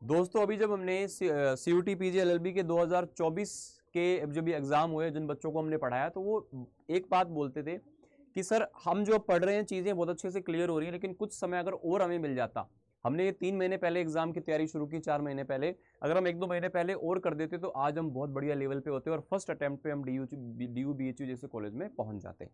दोस्तों अभी जब हमने CUT PG LLB के 2024 के जब ये एग्जाम हुए, जिन बच्चों को हमने पढ़ाया, तो वो एक बात बोलते थे कि सर हम जो पढ़ रहे हैं चीजें बहुत अच्छे से क्लियर हो रही हैं, लेकिन कुछ समय अगर और हमें मिल जाता। हमने ये 3 महीने पहले एग्जाम की तैयारी शुरू की, 4 महीने पहले, अगर हम 1-2 महीने पहले और कर देते तो आज हम बहुत बढ़िया लेवल पे होते और फर्स्ट अटेम्प्ट पे हम DU BHU जैसे कॉलेज में पहुंच जाते।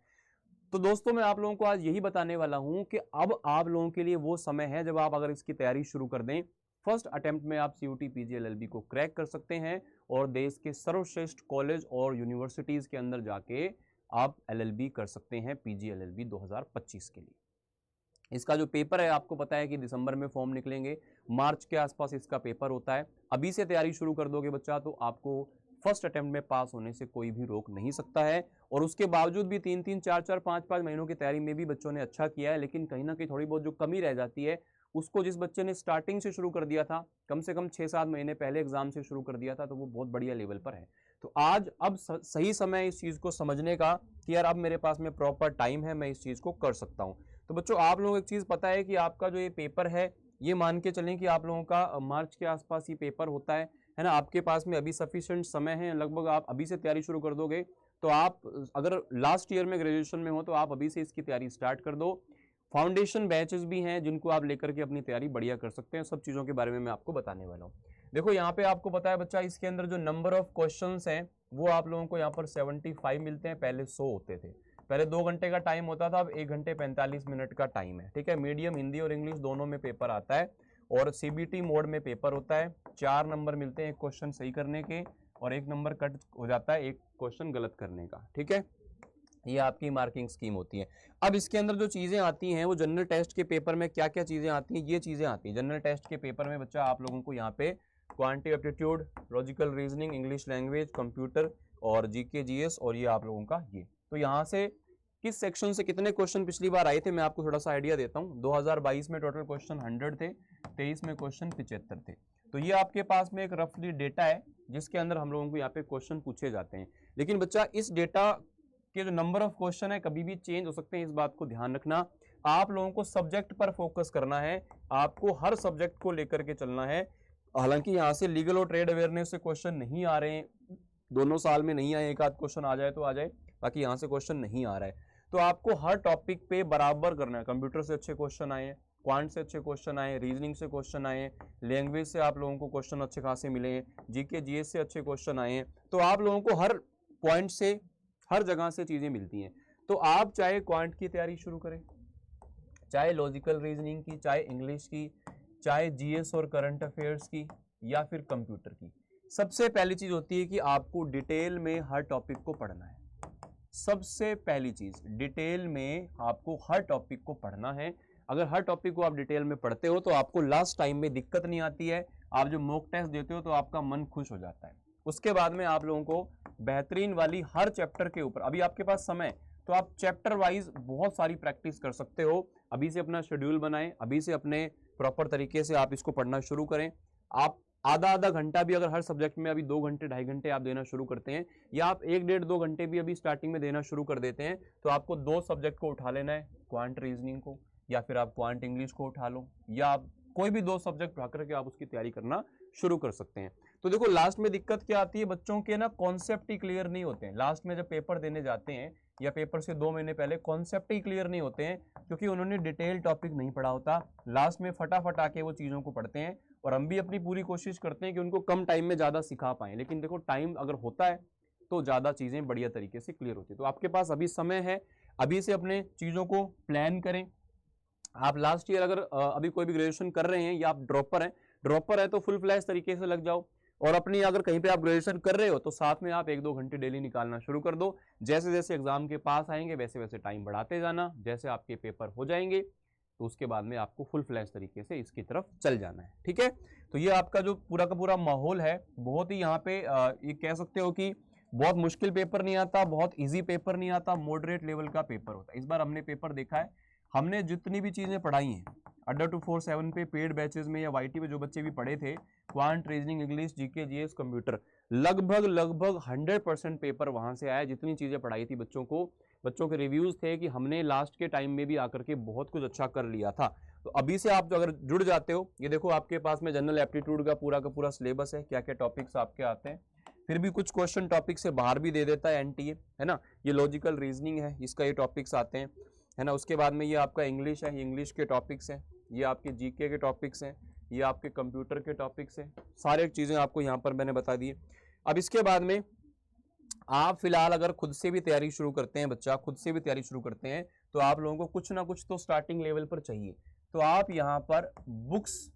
तो दोस्तों मैं आप लोगों को आज यही बताने वाला हूं कि अब आप लोगों के लिए वो समय है जब आप अगर इसकी तैयारी शुरू कर दें, फर्स्ट अटेम्प्ट में आप CUT PG LLB को क्रैक कर सकते हैं और देश के सर्वश्रेष्ठ कॉलेज और यूनिवर्सिटीज के अंदर जाके आप LLB कर सकते हैं PG LLB 2025 के लिए। इसका जो पेपर है आपको पता है कि दिसंबर में फॉर्म निकलेंगे, मार्च के आसपास इसका पेपर होता है। अभी से तैयारी शुरू कर दोगे बच्चा तो आपको फर्स्ट अटेम्प्ट में पास होने से कोई भी रोक नहीं सकता है। और उसके बावजूद भी 3-3, 4-4, 5-5 महीनों की तैयारी में भी बच्चों ने अच्छा किया है, लेकिन कहीं ना कहीं थोड़ी बहुत जो कमी रह जाती है उसको जिस बच्चे ने स्टार्टिंग से शुरू कर दिया था, कम से कम 6-7 महीने पहले एग्जाम से शुरू कर दिया था, तो वो बहुत बढ़िया लेवल पर है। तो आज अब सही समय इस चीज को समझने का कि यार अब मेरे पास में प्रॉपर टाइम है, मैं इस चीज को कर सकता हूं। तो बच्चों आप लोगों को एक चीज पता है कि आपका जो ये पेपर है, ये मान के चलें कि आप लोगों का मार्च के आसपास ये पेपर होता है ना। आपके पास में अभी सफिशिएंट समय है, लगभग आप अभी से तैयारी शुरू कर दोगे तो आप अगर लास्ट ईयर में ग्रेजुएशन में हो तो आप अभी से इसकी तैयारी स्टार्ट कर दो। फाउंडेशन बैचेस भी हैं जिनको आप लेकर के अपनी तैयारी बढ़िया कर सकते हैं। सब चीजों के बारे में मैं आपको बताने वाला हूं। देखो यहाँ पे आपको पता है बच्चा, इसके अंदर जो नंबर ऑफ क्वेश्चंस हैं वो आप लोगों को यहाँ पर 75 मिलते हैं, पहले 100 होते थे। पहले 2 घंटे का टाइम होता था, अब 1 घंटे 45 मिनट का टाइम है। ठीक है, मीडियम हिंदी और इंग्लिश दोनों में पेपर आता है और CBT मोड में पेपर होता है। 4 नंबर मिलते हैं एक क्वेश्चन सही करने के और 1 नंबर कट हो जाता है एक क्वेश्चन गलत करने का। ठीक है, ये आपकी मार्किंग स्कीम होती है। अब इसके अंदर जो चीजें आती हैं वो जनरल टेस्ट के पेपर में क्या क्या चीजें आती हैं, ये चीजें आती हैं जनरल टेस्ट के पेपर में बच्चा। आप लोगों को यहाँ पे quantitative aptitude, logical reasoning, English language, computer और GK GS, और ये आप लोगों का ये। तो यहाँ से किस सेक्शन से कितने क्वेश्चन पिछली बार आए थे मैं आपको थोड़ा सा आइडिया देता हूँ। 2022 में टोटल क्वेश्चन 100 थे, 23 में क्वेश्चन 75 थे। तो ये आपके पास में एक रफली डेटा है जिसके अंदर हम लोगों को यहाँ पे क्वेश्चन पूछे जाते हैं। लेकिन बच्चा इस डेटा के जो नंबर ऑफ क्वेश्चन है कभी भी चेंज हो सकते हैं, इस बात को ध्यान रखना। आप लोगों को सब्जेक्ट पर फोकस करना है, आपको हर सब्जेक्ट को लेकर के चलना है। हालांकि यहाँ से लीगल और ट्रेड अवेयरनेस से क्वेश्चन नहीं आ रहे हैं, दोनों साल में नहीं आए, एक आध क्वेश्चन आ जाए तो आ जाए, बाकी यहाँ से क्वेश्चन नहीं आ रहा है। तो आपको हर टॉपिक पे बराबर करना है। कंप्यूटर से अच्छे क्वेश्चन आए, क्वांट से अच्छे क्वेश्चन आए, रीजनिंग से क्वेश्चन आए, लैंग्वेज से आप लोगों को क्वेश्चन अच्छे खासे मिले हैं, GK GS से अच्छे क्वेश्चन आए हैं। तो आप लोगों को हर पॉइंट से, हर जगह से चीजें मिलती हैं। तो आप चाहे क्वांट की तैयारी शुरू करें, चाहे लॉजिकल रीजनिंग की, चाहे इंग्लिश की, चाहे GS और करंट अफेयर्स की, या फिर कंप्यूटर की, सबसे पहली चीज होती है कि आपको डिटेल में हर टॉपिक को पढ़ना है। सबसे पहली चीज, डिटेल में आपको हर टॉपिक को पढ़ना है। अगर हर टॉपिक को आप डिटेल में पढ़ते हो तो आपको लास्ट टाइम में दिक्कत नहीं आती है। आप जो मॉक टेस्ट देते हो तो आपका मन खुश हो जाता है। उसके बाद में आप लोगों को बेहतरीन वाली हर चैप्टर के ऊपर, अभी आपके पास समय तो आप चैप्टर वाइज बहुत सारी प्रैक्टिस कर सकते हो। अभी से अपना शेड्यूल बनाएं, अभी से अपने प्रॉपर तरीके से आप इसको पढ़ना शुरू करें। आप आधा घंटा भी अगर हर सब्जेक्ट में अभी 2 घंटे 2.5 घंटे आप देना शुरू करते हैं, या आप 1-1.5-2 घंटे भी अभी स्टार्टिंग में देना शुरू कर देते हैं, तो आपको 2 सब्जेक्ट को उठा लेना है, क्वांट रीजनिंग को या फिर आप क्वांट इंग्लिश को उठा लो, या आप कोई भी 2 सब्जेक्ट उठा करके आप उसकी तैयारी करना शुरू कर सकते हैं। तो देखो लास्ट में दिक्कत क्या आती है, बच्चों के ना कॉन्सेप्ट ही क्लियर नहीं होते हैं। लास्ट में जब पेपर देने जाते हैं या पेपर से 2 महीने पहले कॉन्सेप्ट ही क्लियर नहीं होते हैं, क्योंकि उन्होंने डिटेल टॉपिक नहीं पढ़ा होता। लास्ट में फटाफट आके वो चीजों को पढ़ते हैं और हम भी अपनी पूरी कोशिश करते हैं कि उनको कम टाइम में ज्यादा सिखा पाएं। लेकिन देखो टाइम अगर होता है तो ज्यादा चीजें बढ़िया तरीके से क्लियर होती है। तो आपके पास अभी समय है, अभी से अपने चीजों को प्लान करें। आप लास्ट ईयर अगर अभी कोई भी ग्रेजुएशन कर रहे हैं या आप ड्रॉपर है तो फुल फ्लैश तरीके से लग जाओ। और अपनी अगर कहीं पे आप ग्रेजुएशन कर रहे हो तो साथ में आप 1-2 घंटे डेली निकालना शुरू कर दो। जैसे जैसे एग्जाम के पास आएंगे वैसे वैसे टाइम बढ़ाते जाना। जैसे आपके पेपर हो जाएंगे तो उसके बाद में आपको फुल फ्लैश तरीके से इसकी तरफ चल जाना है। ठीक है, तो ये आपका जो पूरा का पूरा माहौल है, बहुत ही यहाँ पे ये कह सकते हो कि बहुत मुश्किल पेपर नहीं आता, बहुत इजी पेपर नहीं आता, मॉडरेट लेवल का पेपर होता है। इस बार हमने पेपर देखा है, हमने जितनी भी चीजें पढ़ाई हैं अड्डा 247 पे पेड बैचेस में या YT पे जो बच्चे भी पढ़े थे, quant reasoning English GK GS computer, लगभग 100% पेपर वहां से आया। जितनी चीजें पढ़ाई थी बच्चों को, बच्चों के रिव्यूज थे कि हमने लास्ट के टाइम में भी आकर के बहुत कुछ अच्छा कर लिया था। तो अभी से आप जो अगर जुड़ जाते हो, ये देखो आपके पास में जनरल एप्टीट्यूड का पूरा सिलेबस है, क्या क्या टॉपिक्स आपके आते हैं, फिर भी कुछ क्वेश्चन टॉपिक से बाहर भी दे देता है एनटीए, है ना। ये लॉजिकल रीजनिंग है, इसका ये टॉपिक्स आते हैं, है ना। उसके बाद में ये आपका इंग्लिश है, इंग्लिश के टॉपिक्स हैं, ये आपके जीके के टॉपिक्स हैं, ये आपके कंप्यूटर के टॉपिक्स हैं, सारे चीजें आपको यहाँ पर मैंने बता दी। अब इसके बाद में आप फिलहाल अगर खुद से भी तैयारी शुरू करते हैं, बच्चा खुद से भी तैयारी शुरू करते हैं, तो आप लोगों को कुछ ना कुछ तो स्टार्टिंग लेवल पर चाहिए। तो आप यहाँ पर बुक्स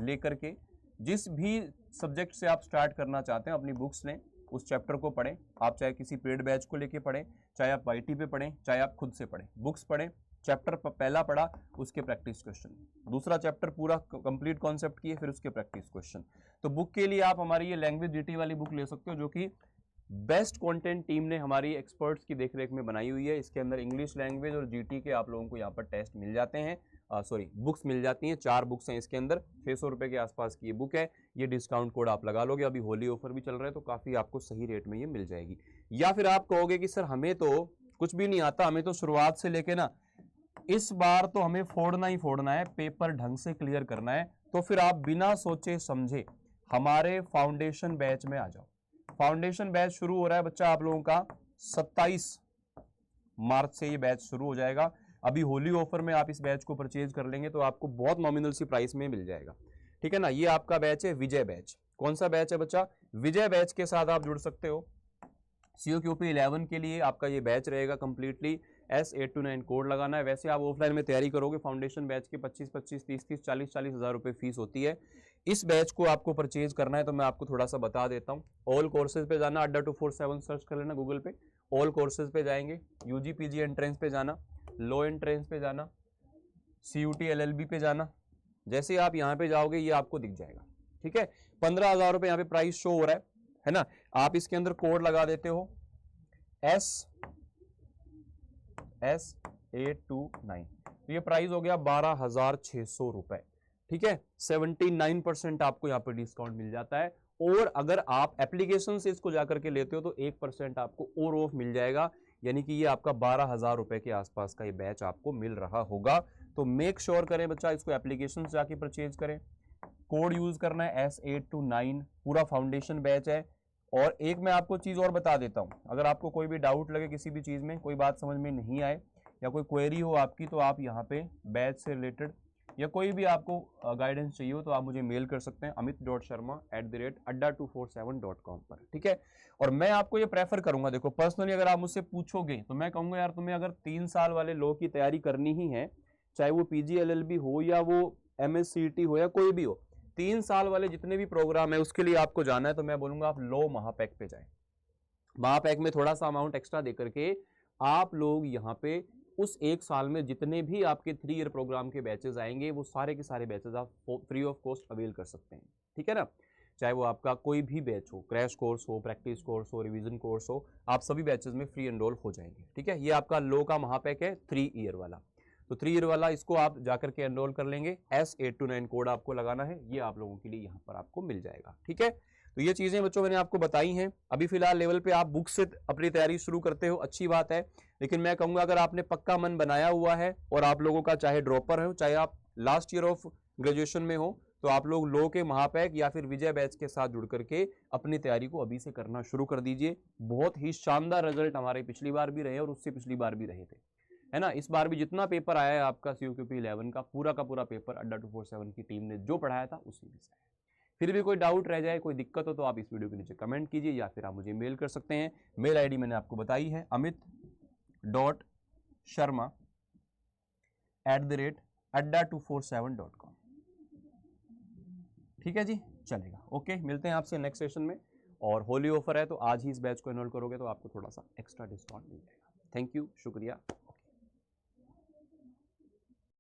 लेकर के जिस भी सब्जेक्ट से आप स्टार्ट करना चाहते हैं, अपनी बुक्स लें, उस चैप्टर को पढ़ें। आप चाहे किसी पेड बैच को लेके पढ़ें, चाहे आप वाईटी पे पढ़ें, चाहे आप खुद से पढ़ें, बुक्स पढ़ें। चैप्टर पहला पढ़ा, उसके प्रैक्टिस क्वेश्चन, दूसरा चैप्टर पूरा कंप्लीट कॉन्सेप्ट किए, फिर उसके प्रैक्टिस क्वेश्चन। तो बुक के लिए आप हमारी ये लैंग्वेज जीटी वाली बुक ले सकते हो, जो कि बेस्ट कंटेंट टीम ने हमारी एक्सपर्ट्स की देखरेख में बनाई हुई है। इसके अंदर इंग्लिश लैंग्वेज और जीटी के आप लोगों को यहाँ पर टेस्ट मिल जाते हैं, बुक्स मिल जाती हैं। 4 बुक्स हैं इसके अंदर, 600 रुपये के आसपास की ये बुक है। ये डिस्काउंट कोड आप लगा लोगे, अभी होली ऑफर भी चल रहा है, तो काफ़ी आपको सही रेट में ये मिल जाएगी। या फिर आप कहोगे कि सर हमें तो कुछ भी नहीं आता, हमें तो शुरुआत से लेके ना इस बार तो हमें फोड़ना ही फोड़ना है, पेपर ढंग से क्लियर करना है, तो फिर आप बिना सोचे समझे हमारे फाउंडेशन बैच में आ जाओ। फाउंडेशन बैच शुरू हो रहा है बच्चा आप लोगों का 27 मार्च से ये बैच शुरू हो जाएगा। अभी होली ऑफर में आप इस बैच को परचेज कर लेंगे तो आपको बहुत नॉमिनल सी प्राइस में मिल जाएगा, ठीक है ना। ये आपका बैच है विजय बैच। कौन सा बैच है बच्चा? विजय बैच के साथ आप जुड़ सकते हो। COQP 11 के लिए आपका ये बैच रहेगा कंप्लीटली। S829 कोड लगाना है। वैसे आप ऑफलाइन में तैयारी करोगे, फाउंडेशन बैच के 25-25, 30-30, 40-40 हज़ार रुपये फीस होती है। इस बैच को आपको परचेज करना है तो मैं आपको थोड़ा सा बता देता हूँ। ऑल कोर्सेज पे जाना, अड्डा 247 सर्च कर लेना गूगल पे, ऑल कोर्सेज पे जाएंगे, UG PG एंट्रेंस पे जाना, लो एंट्रेंस पे जाना, CUT LLB पे जाना। जैसे आप यहाँ पे जाओगे ये आपको दिख जाएगा, ठीक है। 15,000 रुपये यहाँ पे प्राइस शो हो रहा है ना। आप इसके अंदर कोड लगा देते हो S829, तो ये प्राइस हो गया 12,600 रुपए, ठीक है। 79% आपको यहाँ पर डिस्काउंट मिल जाता है। और अगर आप एप्लीकेशन से इसको जाकर के लेते हो तो 1% आपको और ऑफ मिल जाएगा, यानी कि ये आपका 12,000 रुपए के आसपास का ये बैच आपको मिल रहा होगा। तो मेक श्योर करें बच्चा, इसको एप्लीकेशन से जाके परचेज करें। कोड यूज करना है S829, पूरा फाउंडेशन बैच है। और एक मैं आपको चीज और बता देता हूं, अगर आपको कोई भी डाउट लगे किसी भी चीज में, कोई बात समझ में नहीं आए या कोई क्वेरी हो आपकी, तो आप यहाँ पे बैच से रिलेटेड या कोई भी आपको गाइडेंस चाहिए हो तो आप मुझे मेल कर सकते हैं amit.sharma@adda247.com पर, ठीक है। और मैं आपको ये प्रेफर करूंगा, देखो पर्सनली अगर आप मुझसे पूछोगे तो मैं कहूंगा यार तुम्हें अगर 3 साल वाले लॉ की तैयारी करनी ही है, चाहे वो PG LLB हो या वो MSCT हो या कोई भी हो, 3 साल वाले जितने भी प्रोग्राम है उसके लिए आपको जाना है, तो मैं बोलूंगा आप लो महापैक पे जाएं। महापैक में थोड़ा सा अमाउंट एक्स्ट्रा दे करके आप लोग यहाँ पे उस 1 साल में जितने भी आपके 3 ईयर प्रोग्राम के बैचेस आएंगे वो सारे के सारे बैचेस आप फ्री ऑफ कॉस्ट अवेल कर सकते हैं, ठीक है ना। चाहे वो आपका कोई भी बैच हो, क्रैश कोर्स हो, प्रैक्टिस कोर्स हो, रिवीजन कोर्स हो, आप सभी बैचेस में फ्री एनरोल हो जाएंगे, ठीक है। ये आपका लो का महापैक है 3 ईयर वाला। तो 3 ईयर वाला इसको आप जाकर के एनरोल कर लेंगे। S829 कोड आपको लगाना है, ये आप लोगों के लिए यहाँ पर आपको मिल जाएगा, ठीक है। तो ये चीजें बच्चों मैंने आपको बताई हैं। अभी फिलहाल लेवल पे आप बुक से अपनी तैयारी शुरू करते हो, अच्छी बात है, लेकिन मैं कहूंगा अगर आपने पक्का मन बनाया हुआ है और आप लोगों का चाहे ड्रॉपर हो, चाहे आप लास्ट ईयर ऑफ ग्रेजुएशन में हो, तो आप लोग लो के महापैक या फिर विजय बैच के साथ जुड़ करके अपनी तैयारी को अभी से करना शुरू कर दीजिए। बहुत ही शानदार रिजल्ट हमारे पिछली बार भी रहे और उससे पिछली बार भी रहे थे, है ना। इस बार भी जितना पेपर आया है आपका COQP 11 का पूरा पेपर अड्डा 247 की टीम ने जो पढ़ाया था उसी में से है। फिर भी कोई डाउट रह जाए, कोई दिक्कत हो तो आप इस वीडियो के नीचे कमेंट कीजिए या फिर आप मुझे मेल कर सकते हैं। मेल ID मैंने आपको बताई है, amit.sharma@adda247.com, ठीक है जी, चलेगा। ओके, मिलते हैं आपसे नेक्स्ट सेशन में। और होली ऑफर है तो आज ही इस बैच को एनरोल करोगे तो आपको थोड़ा सा एक्स्ट्रा डिस्काउंट मिल जाएगा। थैंक यू, शुक्रिया।